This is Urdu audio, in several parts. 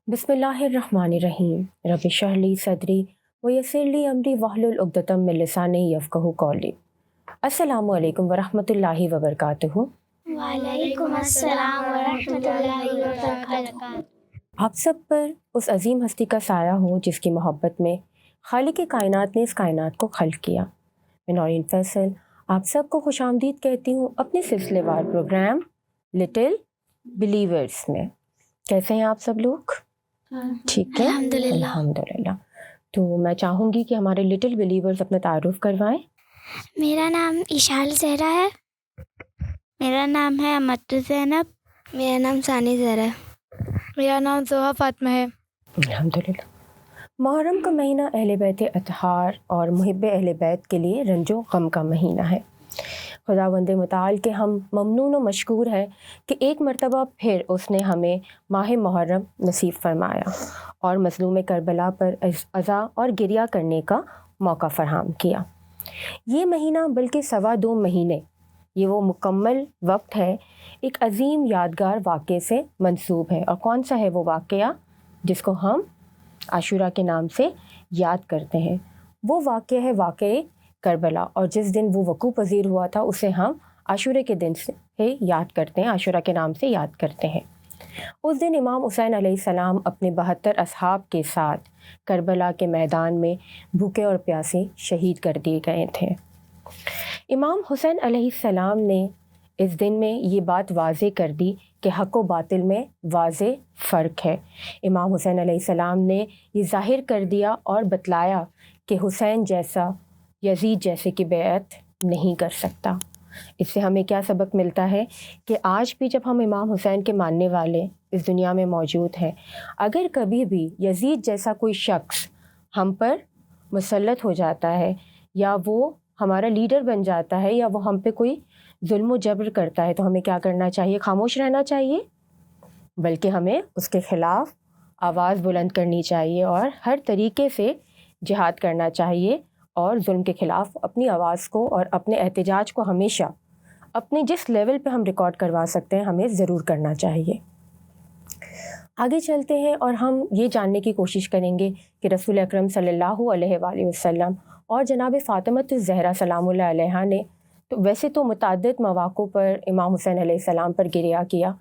بسم اللہ الرحمن الرحیم رب اشرح لی صدری ویسر لی امری واحلل عقدۃ من لسانی یفقہوا قولی۔ السلام علیکم ورحمۃ اللہ وبرکاتہ۔ وعلیکم السلام ورحمۃ اللہ وبرکاتہ۔ آپ سب پر اس عظیم ہستی کا سایہ ہو جس کی محبت میں خالق کائنات نے اس کائنات کو خلق کیا۔ میں نورین فیصل آپ سب کو خوش آمدید کہتی ہوں اپنے سلسلے وار پروگرام لٹل بلیورز میں۔ کیسے ہیں آپ سب لوگ؟ ٹھیک ہے الحمدللہ۔ تو میں چاہوں گی کہ ہمارے لٹل بلیورز اپنا تعارف کروائیں۔ میرا نام اشال زہرا ہے۔ میرا نام ہے امت زینب۔ میرا نام ثانی زہرا ہے۔ میرا نام زوہا فاطمہ ہے۔ الحمدللہ۔ محرم کا مہینہ اہل بیت اطہار اور محب اہل بیت کے لیے رنج و غم کا مہینہ ہے۔ خداوند متعال کے ہم ممنون و مشکور ہیں کہ ایک مرتبہ پھر اس نے ہمیں ماہ محرم نصیب فرمایا اور مظلوم کربلا پر عزا اور گریہ کرنے کا موقع فراہم کیا۔ یہ مہینہ بلکہ 2.25 مہینے یہ وہ مکمل وقت ہے ایک عظیم یادگار واقعے سے منسوب ہے۔ اور کون سا ہے وہ واقعہ جس کو ہم عاشورہ کے نام سے یاد کرتے ہیں؟ وہ واقعہ ہے واقعہ کربلا، اور جس دن وہ وقوع پذیر ہوا تھا اسے ہم عاشورہ کے دن سے یاد کرتے ہیں، عاشورہ کے نام سے یاد کرتے ہیں۔ اس دن امام حسین علیہ السلام اپنے 72 اصحاب کے ساتھ کربلا کے میدان میں بھوکے اور پیاسے شہید کر دیے گئے تھے۔ امام حسین علیہ السلام نے اس دن میں یہ بات واضح کر دی کہ حق و باطل میں واضح فرق ہے۔ امام حسین علیہ السلام نے یہ ظاہر کر دیا اور بتلایا کہ حسین جیسا یزید جیسے کی بیعت نہیں کر سکتا۔ اس سے ہمیں کیا سبق ملتا ہے کہ آج بھی جب ہم امام حسین کے ماننے والے اس دنیا میں موجود ہیں، اگر کبھی بھی یزید جیسا کوئی شخص ہم پر مسلط ہو جاتا ہے یا وہ ہمارا لیڈر بن جاتا ہے یا وہ ہم پہ کوئی ظلم و جبر کرتا ہے تو ہمیں کیا کرنا چاہیے؟ خاموش رہنا چاہیے، بلکہ ہمیں اس کے خلاف آواز بلند کرنی چاہیے اور ہر طریقے سے جہاد کرنا چاہیے، اور ظلم کے خلاف اپنی آواز کو اور اپنے احتجاج کو ہمیشہ اپنے جس لیول پہ ہم ریکارڈ کروا سکتے ہیں ہمیں ضرور کرنا چاہیے۔ آگے چلتے ہیں اور ہم یہ جاننے کی کوشش کریں گے کہ رسول اکرم صلی اللہ علیہ وآلہ وسلم اور جناب فاطمہ الزہرا سلام اللہ علیہا نے تو ویسے تو متعدد مواقع پر امام حسین علیہ السلام پر گریہ کیا،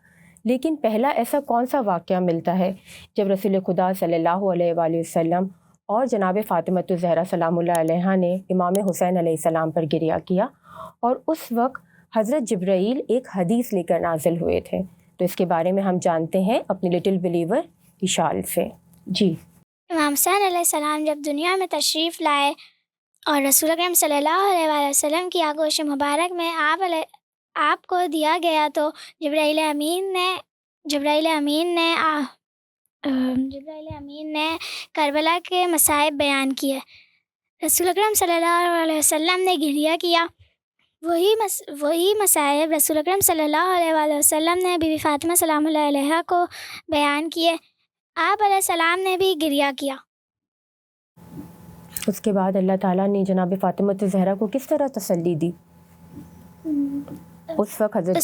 لیکن پہلا ایسا کون سا واقعہ ملتا ہے جب رسول خدا صلی اللہ علیہ وآلہ وسلم اور جناب فاطمہ الزہرا سلام اللہ علیہا نے امام حسین علیہ السلام پر گریہ کیا؟ اور اس وقت حضرت جبرائیل ایک حدیث لے کر نازل ہوئے تھے، تو اس کے بارے میں ہم جانتے ہیں اپنی لٹل بلیور اشال سے۔ جی، امام حسین علیہ السلام جب دنیا میں تشریف لائے اور رسول اکرم صلی اللہ علیہ وآلہ وسلم کی آغوش مبارک میں آپ کو دیا گیا تو جبرائیل امین نے کربلا کے مصائب بیان کیے۔ رسول اکرم صلی اللہ علیہ وسلم نے گریہ کیا۔ وہی مصائب رسول اکرم صلی اللہ علیہ وآلہ وسلم نے بی بی فاطمہ سلام اللہ علیہا کو بیان کیے۔ آپ علیہ السلام نے بھی گریہ کیا۔ اس کے بعد اللہ تعالیٰ نے جناب فاطمہ الزہرا کو کس طرح تسلی دی؟ اس وقت حضرت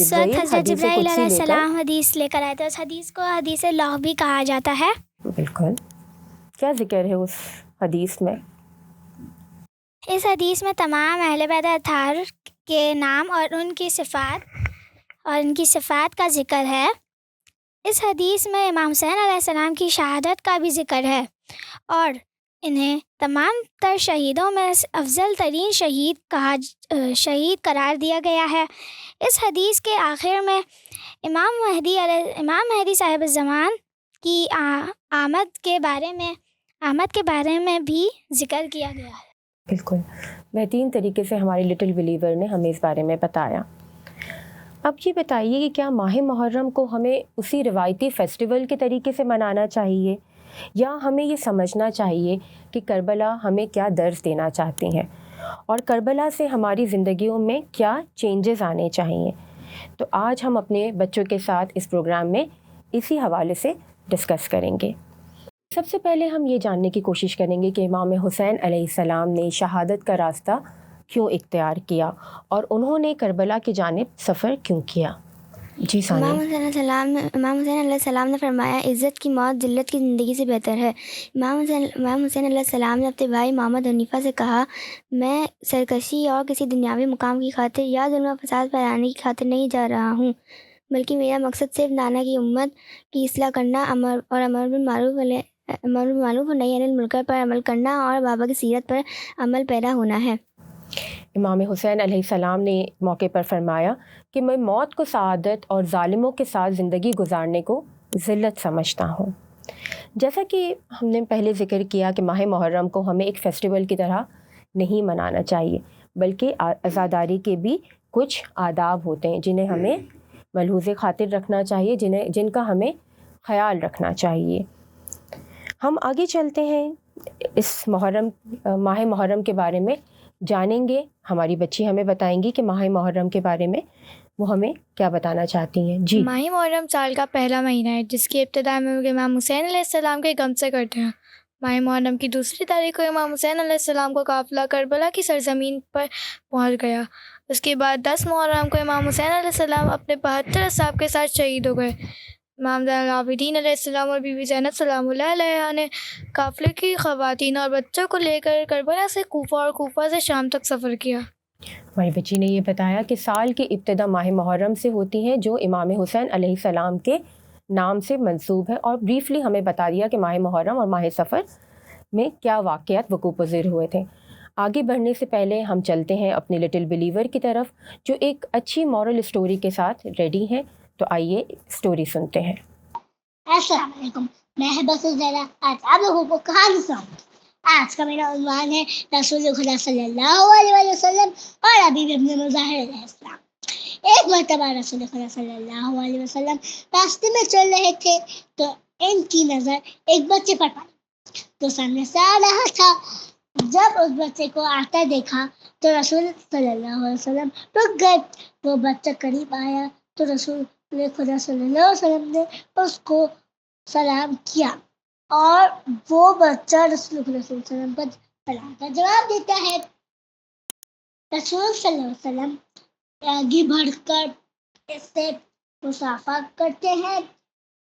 جبرائیل علیہ السلام حدیث لے کر آئے تھے۔ اس حدیث کو حدیث لوح بھی کہا جاتا ہے۔ بالکل۔ کیا ذکر ہے اس حدیث میں؟ اس حدیث میں تمام اہل بیت اطہار کے نام اور ان کی صفات کا ذکر ہے۔ اس حدیث میں امام حسین علیہ السلام کی شہادت کا بھی ذکر ہے اور انہیں تمام تر شہیدوں میں افضل ترین شہید قرار دیا گیا ہے۔ اس حدیث کے آخر میں امام مہدی صاحب الزمان کی آمد کے بارے میں بھی ذکر کیا گیا ہے۔ بالکل بہترین طریقے سے ہماری لٹل بلیور نے ہمیں اس بارے میں بتایا۔ اب یہ بتائیے کہ کیا ماہ محرم کو ہمیں اسی روایتی فیسٹیول کے طریقے سے منانا چاہیے یا ہمیں یہ سمجھنا چاہیے کہ کربلا ہمیں کیا درس دینا چاہتی ہیں اور کربلا سے ہماری زندگیوں میں کیا چینجز آنے چاہیے؟ تو آج ہم اپنے بچوں کے ساتھ اس پروگرام میں اسی حوالے سے ڈسکس کریں گے۔ سب سے پہلے ہم یہ جاننے کی کوشش کریں گے کہ امام حسین علیہ السلام نے شہادت کا راستہ کیوں اختیار کیا اور انہوں نے کربلا کی جانب سفر کیوں کیا؟ جی ثانیہ. امام حسین علیہ السلام نے فرمایا عزت کی موت ذلت کی زندگی سے بہتر ہے. امام حسین علیہ السلام نے اپنے بھائی محمد حنیفہ سے کہا میں سرکشی اور کسی دنیاوی مقام کی خاطر یا ظلم و فساد پھیلانے کی خاطر نہیں جا رہا ہوں، بلکہ میرا مقصد صرف نانا کی امت کی اصلاح کرنا امر بالمعروف و نہی عن المنکر پر عمل کرنا اور بابا کی سیرت پر عمل پیرا ہونا ہے. امام حسین علیہ السلام نے موقع پر فرمایا کہ میں موت کو سعادت اور ظالموں کے ساتھ زندگی گزارنے کو ذلت سمجھتا ہوں. جیسا کہ ہم نے پہلے ذکر کیا کہ ماہ محرم کو ہمیں ایک فیسٹیول کی طرح نہیں منانا چاہیے، بلکہ عزاداری کے بھی کچھ آداب ہوتے ہیں جنہیں ہمیں ملحوظ خاطر رکھنا چاہیے، جن کا ہمیں خیال رکھنا چاہیے. ہم آگے چلتے ہیں، اس ماہ محرم کے بارے میں جانیں گے. ہماری بچی ہمیں بتائیں گی کہ ماہ محرم کے بارے میں وہ ہمیں کیا بتانا چاہتی ہیں. جی. ماہ محرم سال کا پہلا مہینہ ہے جس کی ابتدا میں امام حسین علیہ السلام کے غم سے کرتے ہیں. ماہ محرم کی دوسری تاریخ کو امام حسین علیہ السلام کو قافلہ کربلا کی سرزمین پر پہنچ گیا. اس کے بعد 10 محرم کو امام حسین علیہ السلام اپنے 72 اصحاب کے ساتھ شہید ہو گئے. امام زین العابدین علیہ السلام اور بی بی زینب سلام اللہ علیہا نے قافلے کی خواتین اور بچوں کو لے کر کربلا سے کوفہ اور کوفہ سے شام تک سفر کیا. ہماری بچی نے یہ بتایا کہ سال کی ابتدا ماہ محرم سے ہوتی ہے جو امام حسین علیہ السلام کے نام سے منسوب ہے، اور بریفلی ہمیں بتا دیا کہ ماہ محرم اور ماہ سفر میں کیا واقعات وقوع پذیر ہوئے تھے. آگے بڑھنے سے پہلے ہم چلتے ہیں اپنی لٹل بلیور کی طرف جو ایک اچھی مورل اسٹوری کے ساتھ ریڈی ہیں. تو آئیے اسٹوری سنتے ہیں. السلام علیکم، میں بس زیرہ آج آپ لوگوں کو کہانی سناؤں. آج کا میرا عنوان ہے رسول خدا صلی اللہ علیہ وسلم اور حبیب ابن مظاہر علیہ السلام. ایک مرتبہ رسول خدا صلی اللہ علیہ وسلم راستے میں چل رہے تھے تو ان کی نظر ایک بچے پر پڑی تو سامنے سے آ رہا تھا. جب اس بچے کو آتا دیکھا تو رسول صلی اللہ علیہ وسلم رک گئے. وہ بچہ قریب آیا تو رسول خدا صلی اللہ علیہ وسلم نے اس کو سلام کیا اور وہ بچہ رسول خدا صلی اللہ علیہ وسلم پر سلام کا جواب دیتا ہے. رسول صلی اللہ علیہ وسلم آگے بڑھ کر اس سے مصافحہ کرتے ہیں،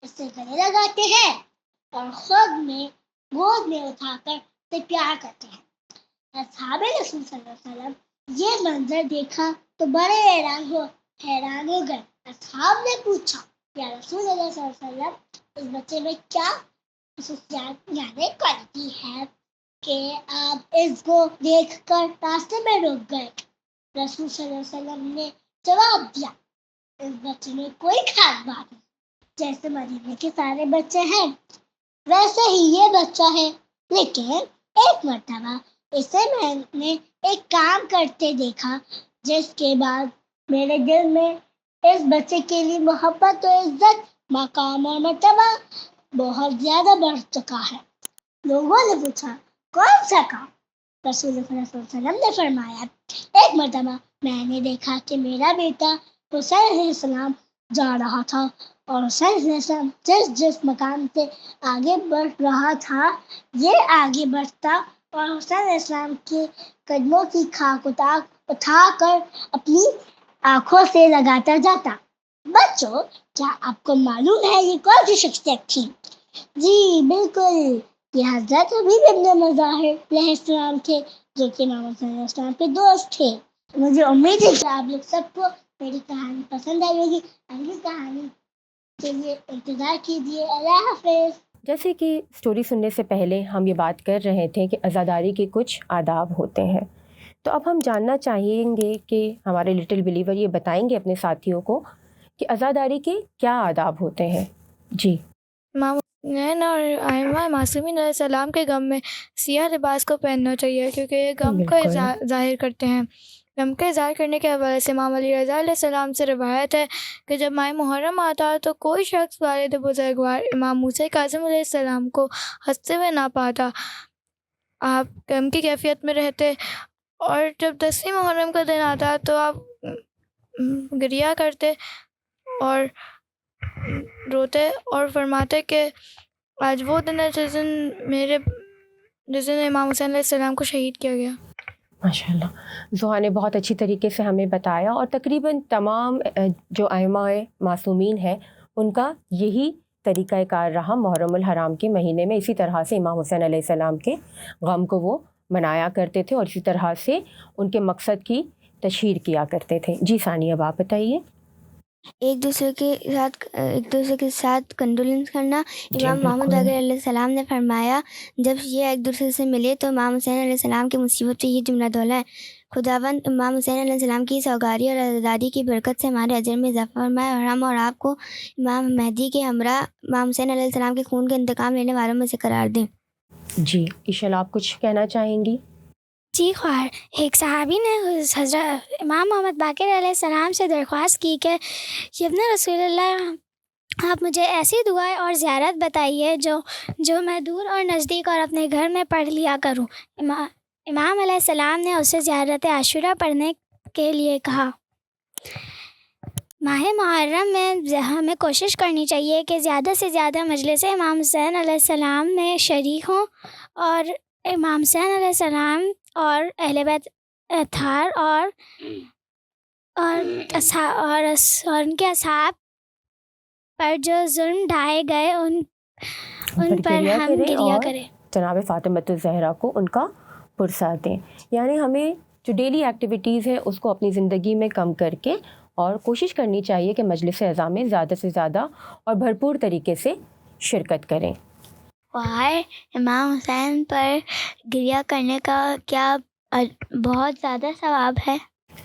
اس سے گلے لگاتے ہیں اور خود میں گود میں اٹھا کر سے پیار کرتے ہیں. اصحاب رسول صلی اللہ علیہ وسلم یہ منظر دیکھا تو بڑے حیران ہو گئے. اصحاب نے پوچھا یا رسول اللہ صلی اللہ علیہ وسلم اس بچے میں کیا خصوصیات یعنی کوالٹی ہے کہ آپ اس کو دیکھ کر راستے میں رک گئے؟ رسول صلی اللہ علیہ وسلم نے جواب دیا اس بچے میں کوئی خاص بات نہیں، جیسے مدینے کے سارے بچے ہیں ویسے ہی یہ بچہ ہے، لیکن ایک مرتبہ اسے میں نے ایک کام کرتے دیکھا جس کے بعد میرے دل میں اس بچے کے لیے محبت و عزت، مقام اور مرتبہ بہت زیادہ بڑھ چکا ہے. لوگوں نے پوچھا کون سا کام؟ رسول اللہ صلی اللہ علیہ وسلم نے فرمایا ایک مرتبہ میں نے دیکھا کہ میرا بیٹا حسین علیہ السلام جا رہا تھا اور حسین علیہ السلام جس مقام سے آگے بڑھ رہا تھا یہ آگے بڑھتا اور حسین علیہ السلام کے قدموں کی خاک اٹھا کر اپنی آنکھوں سے لگاتا جاتا. بچوں، کیا آپ کو معلوم ہے یہ کون سی شخصیت تھی؟ جی بالکل، یہ حضرت حبیب ابن مظاہر علیہ السلام تھے جو کہ امام حسین علیہ السلام کے دوست تھے. مجھے امید ہے کہ آپ لوگ سب کو میری کہانی پسند آئی ہوگی. اگلی کہانی کے لیے انتظار کیجیے. اللہ حافظ. جیسے کہ اسٹوری سننے سے پہلے ہم یہ بات کر رہے تھے کہ عزاداری کے کچھ آداب ہوتے ہیں، تو اب ہم جاننا چاہیں گے کہ ہمارے لٹل بلیور یہ بتائیں گے اپنے ساتھیوں کو کہ عزاداری کے کیا آداب ہوتے ہیں. جی. امام حسین اور ائمہ معصومین علیہ السلام کے غم میں سیاہ لباس کو پہننا چاہیے کیونکہ یہ غم کو ظاہر کرتے ہیں. غم کا اظہار کرنے کے حوالے سے امام علی رضا علیہ السلام سے روایت ہے کہ جب ماہ محرم آتا تو کوئی شخص والد بزرگوار امام موسیٰ کاظم علیہ السلام کو ہنستے ہوئے نہ پاتا. آپ غم کی کیفیت میں رہتے اور جب 10ویں محرم کا دن آتا تو آپ گریہ کرتے اور روتے اور فرماتے کہ آج وہ دن ہے جس دن امام حسین علیہ السلام کو شہید کیا گیا. ماشاءاللہ ضحیٰ نے بہت اچھی طریقے سے ہمیں بتایا، اور تقریباً تمام جو ائمہ معصومین ہیں ان کا یہی طریقہ کار رہا محرم الحرام کے مہینے میں. اسی طرح سے امام حسین علیہ السلام کے غم کو وہ منایا کرتے تھے، اور اسی طرح سے ان کے مقصد کی تشہیر کیا کرتے تھے. جی ثانیہ، اب آپ بتائیے. ایک دوسرے کے ساتھ کنڈولنس کرنا. امام محمد باقر علیہ السلام نے فرمایا جب یہ ایک دوسرے سے ملے تو امام حسین علیہ السلام کی مصیبت پہ یہ جملہ دوہرایا ہے: خداوند امام حسین علیہ السلام کی سوگاری اور عزاداری کی برکت سے ہمارے اجر میں اضافہ فرمائے، اور ہم اور آپ کو امام مہدی کے ہمراہ امام حسین علیہ السلام کے خون کا انتقام لینے والوں میں سے قرار دیں. جی انشاءاللہ آپ کچھ کہنا چاہیں گی؟ جی خواہر، ایک صحابی نے حضرت امام محمد باقر علیہ السلام سے درخواست کی کہ ابن رسول اللہ، آپ مجھے ایسی دعائیں اور زیارت بتائیے جو میں دور اور نزدیک اور اپنے گھر میں پڑھ لیا کروں. امام علیہ السلام نے اسے زیارت عاشورہ پڑھنے کے لیے کہا. ماہ محرم میں ہمیں کوشش کرنی چاہیے کہ زیادہ سے زیادہ مجلس امام حسین علیہ السلام میں شریک ہوں، اور امام حسین علیہ السلام اور اہل بیت اطہار اور ان کے اصحاب پر جو ظلم ڈھائے گئے ان پر ہم گریہ کریں. جناب فاطمۃ الزہرا کو ان کا پرساد دیں. یعنی ہمیں جو ڈیلی ایکٹیویٹیز ہیں اس کو اپنی زندگی میں کم کر کے اور کوشش کرنی چاہیے کہ مجلس اعزاء میں زیادہ سے زیادہ اور بھرپور طریقے سے شرکت کریں. اور امام حسین پر گریہ کرنے کا کیا بہت زیادہ ثواب ہے؟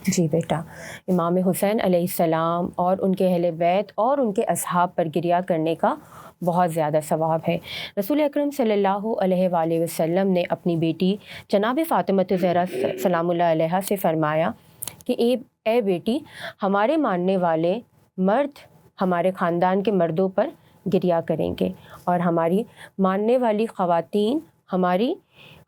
جی بیٹا، امام حسین علیہ السلام اور ان کے اہل بیت اور ان کے اصحاب پر گریہ کرنے کا بہت زیادہ ثواب ہے. رسول اکرم صلی اللہ علیہ وآلہ وسلم نے اپنی بیٹی جناب فاطمۃ الزہرا سلام اللہ علیہا سے فرمایا کہ اے بیٹی، ہمارے ماننے والے مرد ہمارے خاندان کے مردوں پر گریہ کریں گے، اور ہماری ماننے والی خواتین ہماری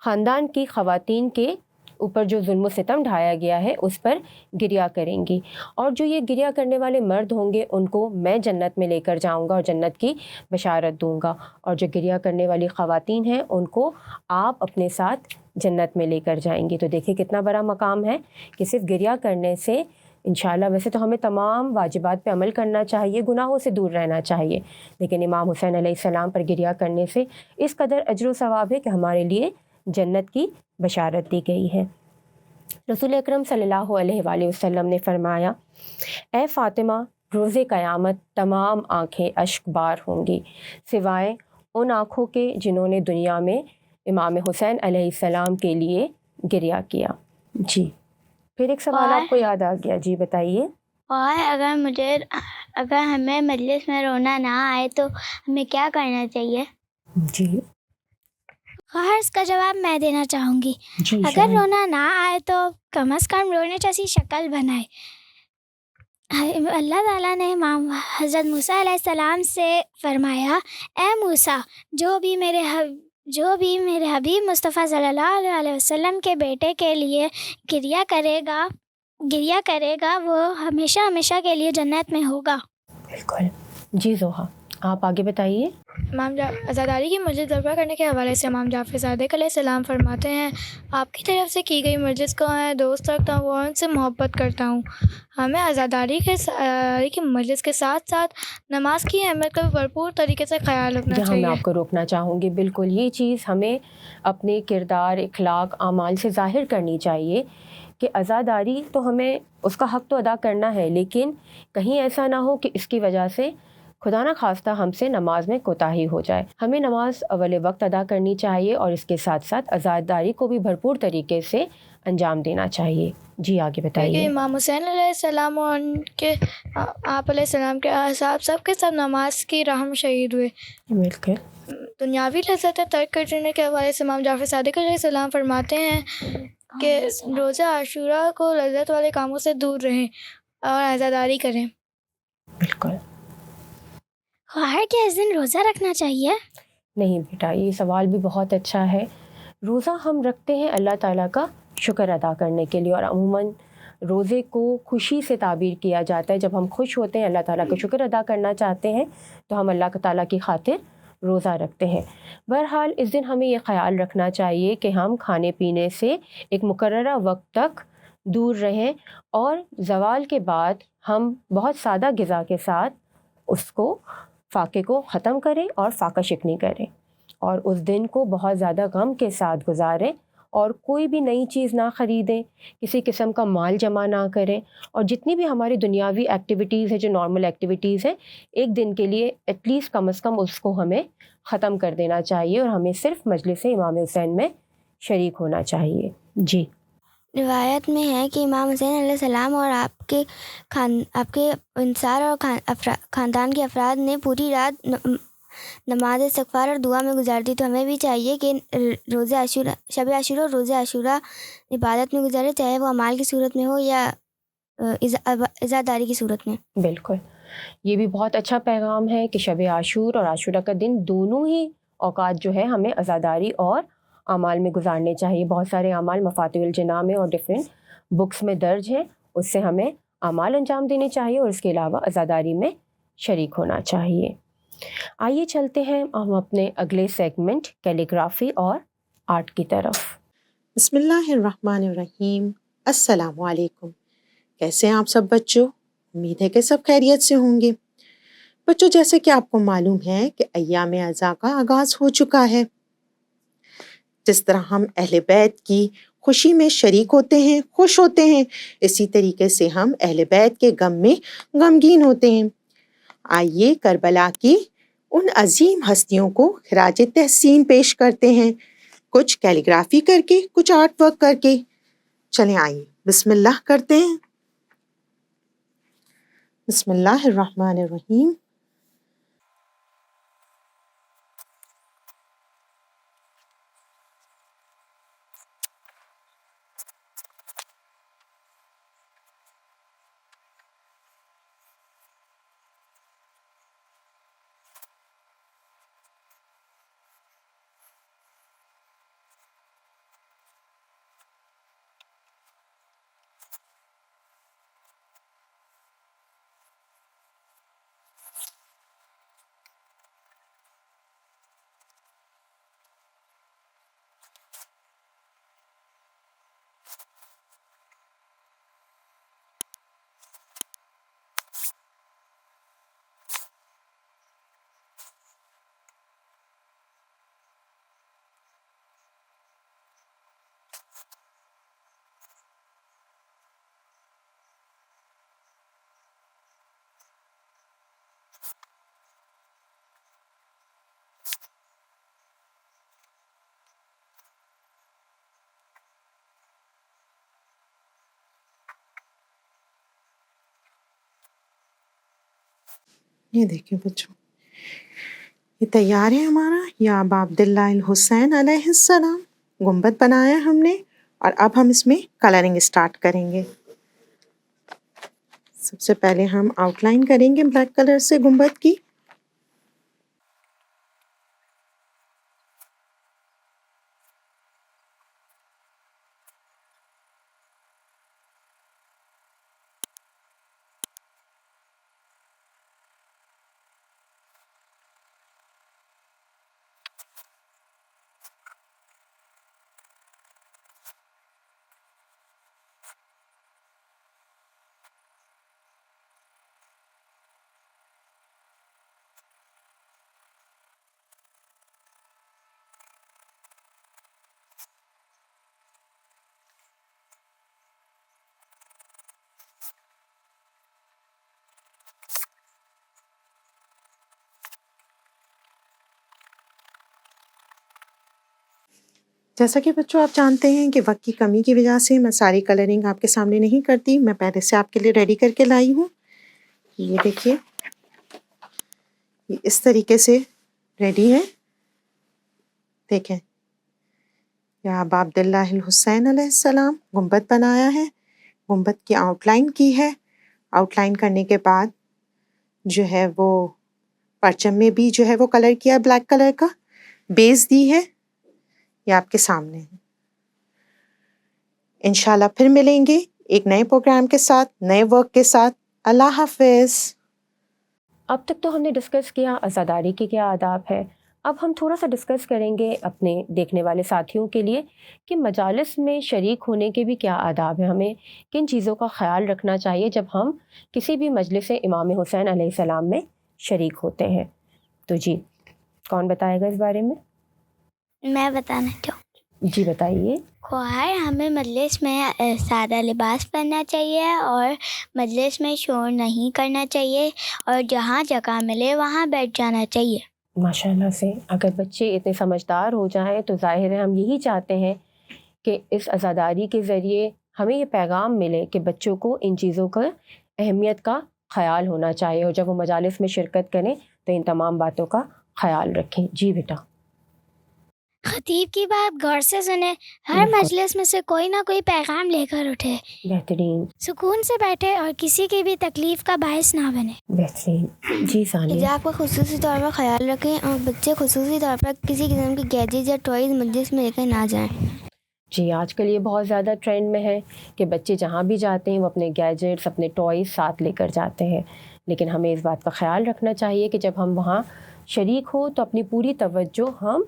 خاندان کی خواتین کے اوپر جو ظلم و ستم ڈھایا گیا ہے اس پر گریہ کریں گی، اور جو یہ گریہ کرنے والے مرد ہوں گے ان کو میں جنت میں لے کر جاؤں گا اور جنت کی بشارت دوں گا، اور جو گریہ کرنے والی خواتین ہیں ان کو آپ اپنے ساتھ جنت میں لے کر جائیں گی. تو دیکھیں کتنا بڑا مقام ہے کہ صرف گریہ کرنے سے انشاءاللہ، ویسے تو ہمیں تمام واجبات پہ عمل کرنا چاہیے، گناہوں سے دور رہنا چاہیے، لیکن امام حسین علیہ السلام پر گریہ کرنے سے اس قدر اجر و ثواب ہے کہ ہمارے لیے جنت کی بشارت دی گئی ہے. رسول اکرم صلی اللہ علیہ وآلہ وسلم نے فرمایا: اے فاطمہ، روز قیامت تمام آنکھیں اشک بار ہوں گی سوائے ان آنکھوں کے جنہوں نے دنیا میں امام حسین علیہ السلام کے لیے گریہ کیا. جی پھر ایک سوال آپ کو یاد آ گیا. جی بتائیے. اور اگر ہمیں مجلس میں رونا نہ آئے تو ہمیں کیا کرنا چاہیے؟ جی اس کا جواب میں دینا چاہوں گی. اگر رونا نہ آئے تو کم از کم رونے جیسی شکل بنائے. اللہ تعالیٰ نے امام حضرت موسیٰ علیہ السلام سے فرمایا: اے موسیٰ، جو بھی میرے حبیب مصطفیٰ صلی اللہ علیہ وسلم کے بیٹے کے لیے گریہ کرے گا وہ ہمیشہ ہمیشہ کے لیے جنت میں ہوگا. بالکل. جی ضحیٰ آپ آگے بتائیے. امام عزاداری کی مجلس برپا کرنے کے حوالے سے امام جعفر صادق علیہ السلام فرماتے ہیں: آپ کی طرف سے کی گئی مجلس کو میں دوست رکھتا ہوں اور ان سے محبت کرتا ہوں. ہمیں عزاداری کی مجلس کے ساتھ ساتھ نماز کی اہمیت کا بھرپور طریقے سے خیال رکھنا چاہیے. میں آپ کو روکنا چاہوں گی. بالکل یہ چیز ہمیں اپنے کردار، اخلاق، اعمال سے ظاہر کرنی چاہیے کہ عزاداری تو ہمیں اس کا حق تو ادا کرنا ہے، لیکن کہیں ایسا نہ ہو کہ اس کی وجہ سے خدا نہ خواستہ ہم سے نماز میں کوتاہی ہو جائے. ہمیں نماز اول وقت ادا کرنی چاہیے اور اس کے ساتھ ساتھ عزاداری کو بھی بھرپور طریقے سے انجام دینا چاہیے. جی آگے بتائیے. امام حسین علیہ السلام اور ان کے آپ علیہ السلام کے اصحاب سب کے سب نماز کی راہ میں شہید ہوئے. بالکل. دنیاوی لذتیں ترک کر دینے کے حوالے سے امام جعفر صادق علیہ السلام فرماتے ہیں کہ روزہ عاشورہ کو لذت والے کاموں سے دور رہیں اور عزاداری کریں. بالکل. خواہر کیا اس دن روزہ رکھنا چاہیے؟ نہیں بیٹا، یہ سوال بھی بہت اچھا ہے. روزہ ہم رکھتے ہیں اللہ تعالیٰ کا شکر ادا کرنے کے لیے، اور عموماً روزے کو خوشی سے تعبیر کیا جاتا ہے. جب ہم خوش ہوتے ہیں، اللہ تعالیٰ کا شکر ادا کرنا چاہتے ہیں، تو ہم اللہ تعالیٰ کی خاطر روزہ رکھتے ہیں۔ بہرحال اس دن ہمیں یہ خیال رکھنا چاہیے کہ ہم کھانے پینے سے ایک مقررہ وقت تک دور رہیں اور زوال کے بعد ہم بہت سادہ غذا کے ساتھ اس کو فاقے کو ختم کریں اور فاقہ شکنی کریں، اور اس دن کو بہت زیادہ غم کے ساتھ گزاریں اور کوئی بھی نئی چیز نہ خریدیں، کسی قسم کا مال جمع نہ کریں، اور جتنی بھی ہماری دنیاوی ایکٹیویٹیز ہیں، جو نارمل ایکٹیویٹیز ہیں، ایک دن کے لیے ایٹ لیسٹ کم از کم اس کو ہمیں ختم کر دینا چاہیے اور ہمیں صرف مجلس امام حسین میں شریک ہونا چاہیے۔ جی، روایت میں ہے کہ امام حسین علیہ السلام اور آپ کے انصار اور خاندان کے افراد نے پوری رات نماز استغفار اور دعا میں گزار دی، تو ہمیں بھی چاہیے کہ روزہ عاشورہ، شب عاشورہ اور روزہ عاشورہ عبادت میں گزارے، چاہے وہ اعمال کی صورت میں ہو یا عزاداری کی صورت میں۔ بالکل، یہ بھی بہت اچھا پیغام ہے کہ شب عاشور اور عاشورہ کا دن دونوں ہی اوقات جو ہے ہمیں عزاداری اور اعمال میں گزارنے چاہیے۔ بہت سارے اعمال مفاتیح الجناح میں اور ڈفرینٹ بکس میں درج ہیں، اس سے ہمیں اعمال انجام دینے چاہیے اور اس کے علاوہ عزاداری میں شریک ہونا چاہیے۔ آئیے چلتے ہیں ہم اپنے اگلے سیگمنٹ کیلیگرافی اور آرٹ کی طرف۔ بسم اللہ الرحمن الرحیم۔ السلام علیکم، کیسے ہیں آپ سب بچوں؟ امید ہے کہ سب خیریت سے ہوں گے۔ بچوں، جیسے کہ آپ کو معلوم ہے کہ ایام اعزاء کا آغاز ہو چکا ہے۔ جس طرح ہم اہل بیت کی خوشی میں شریک ہوتے ہیں، خوش ہوتے ہیں، اسی طریقے سے ہم اہل بیت کے غم میں غمگین ہوتے ہیں۔ آئیے کربلا کی ان عظیم ہستیوں کو خراج تحسین پیش کرتے ہیں، کچھ کیلیگرافی کر کے، کچھ آرٹ ورک کر کے۔ چلیں آئیے بسم اللہ کرتے ہیں۔ بسم اللہ الرحمن الرحیم۔ یہ دیکھیں بچوں، یہ تیار ہے ہمارا یا ابا عبداللہ الحسین علیہ السلام۔ گنبد بنایا ہم نے اور اب ہم اس میں کلرنگ اسٹارٹ کریں گے۔ سب سے پہلے ہم آؤٹ لائن کریں گے بلیک کلر سے گنبد کی۔ جیسا کہ بچوں آپ جانتے ہیں کہ وقت کی کمی کی وجہ سے میں ساری کلرنگ آپ کے سامنے نہیں کرتی، میں پہلے سے آپ کے لیے ریڈی کر کے لائی ہوں۔ یہ دیکھیے، یہ اس طریقے سے ریڈی ہے۔ دیکھیں، یا ابا عبداللہ الحسین علیہ السلام، گنبد بنایا ہے، گنبد کی آؤٹ لائن کی ہے۔ آؤٹ لائن کرنے کے بعد جو ہے وہ پرچم میں بھی جو ہے وہ کلر کیا بلیک کلر کا، بیس دی ہے، یہ آپ کے سامنے ہے۔ انشاءاللہ پھر ملیں گے ایک نئے پروگرام کے ساتھ، نئے ورک کے ساتھ۔ اللہ حافظ۔ اب تک تو ہم نے ڈسکس کیا عزاداری کے کیا آداب ہے، اب ہم تھوڑا سا ڈسکس کریں گے اپنے دیکھنے والے ساتھیوں کے لیے کہ مجالس میں شریک ہونے کے بھی کیا آداب ہیں، ہمیں کن چیزوں کا خیال رکھنا چاہیے جب ہم کسی بھی مجلس امام حسین علیہ السلام میں شریک ہوتے ہیں۔ تو جی کون بتائے گا اس بارے میں؟ میں بتانا چاہوں جی بتائیے۔ خواہر ہمیں مجلس میں سادہ لباس پہننا چاہیے اور مجلس میں شور نہیں کرنا چاہیے اور جہاں جگہ ملے وہاں بیٹھ جانا چاہیے۔ ماشاء اللہ سے اگر بچے اتنے سمجھدار ہو جائیں تو ظاہر ہے ہم یہی چاہتے ہیں کہ اس عزاداری کے ذریعے ہمیں یہ پیغام ملے کہ بچوں کو ان چیزوں کا اہمیت کا خیال ہونا چاہیے، اور جب وہ مجالس میں شرکت کریں تو ان تمام باتوں کا خیال رکھیں۔ جی بیٹا۔ خطیب کی بات غور سے سنیں، ہر بالکل۔ مجلس میں سے کوئی نہ کوئی پیغام لے کر اٹھے، بہترین سکون سے بیٹھے اور کسی کی بھی تکلیف کا باعث نہ بنے۔ بہترین۔ جی ثانیہ۔ حجاب کا خصوصی طور پر خیال رکھیں اور بچے خصوصی طور پر کسی قسم کی گیجٹ یا ٹوائز مجلس میں لے کر نہ جائیں۔ جی آج کل یہ بہت زیادہ ٹرینڈ میں ہے کہ بچے جہاں بھی جاتے ہیں وہ اپنے گیجٹس اپنے ٹوائز ساتھ لے کر جاتے ہیں، لیکن ہمیں اس بات کا خیال رکھنا چاہیے کہ جب ہم وہاں شریک ہوں تو اپنی پوری توجہ ہم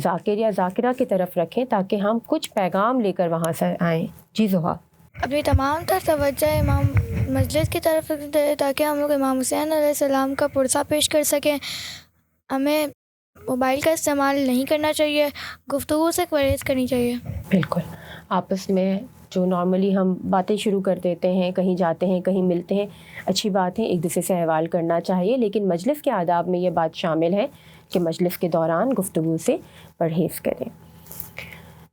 ذاکر یا ذاکرہ کی طرف رکھیں تاکہ ہم کچھ پیغام لے کر وہاں سے آئیں۔ جی زحا۔ اپنی تمام تر توجہ امام مجلس کی طرف دے تاکہ ہم لوگ امام حسین علیہ السلام کا پرسہ پیش کر سکیں۔ ہمیں موبائل کا استعمال نہیں کرنا چاہیے، گفتگو سے پرہیز کرنی چاہیے۔ بالکل، آپس میں جو نارملی ہم باتیں شروع کر دیتے ہیں، کہیں جاتے ہیں کہیں ملتے ہیں، اچھی بات ہے، ایک دوسرے سے احوال کرنا چاہیے، لیکن مجلس کے آداب میں یہ بات شامل ہے کہ مجلس کے دوران گفتگو سے پرہیز کریں۔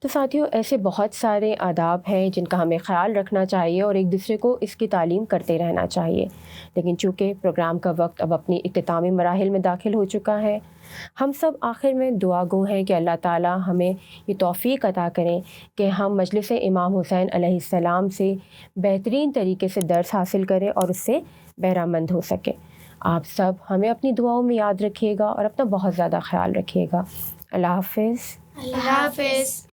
تو ساتھیوں ایسے بہت سارے آداب ہیں جن کا ہمیں خیال رکھنا چاہیے اور ایک دوسرے کو اس کی تعلیم کرتے رہنا چاہیے، لیکن چونکہ پروگرام کا وقت اب اپنی اختتامی مراحل میں داخل ہو چکا ہے، ہم سب آخر میں دعا گو ہیں کہ اللہ تعالیٰ ہمیں یہ توفیق عطا کریں کہ ہم مجلس امام حسین علیہ السلام سے بہترین طریقے سے درس حاصل کریں اور اس سے بہرہ مند ہو سکیں۔ آپ سب ہمیں اپنی دعاؤں میں یاد رکھیے گا اور اپنا بہت زیادہ خیال رکھیے گا۔ اللہ حافظ۔ اللہ حافظ۔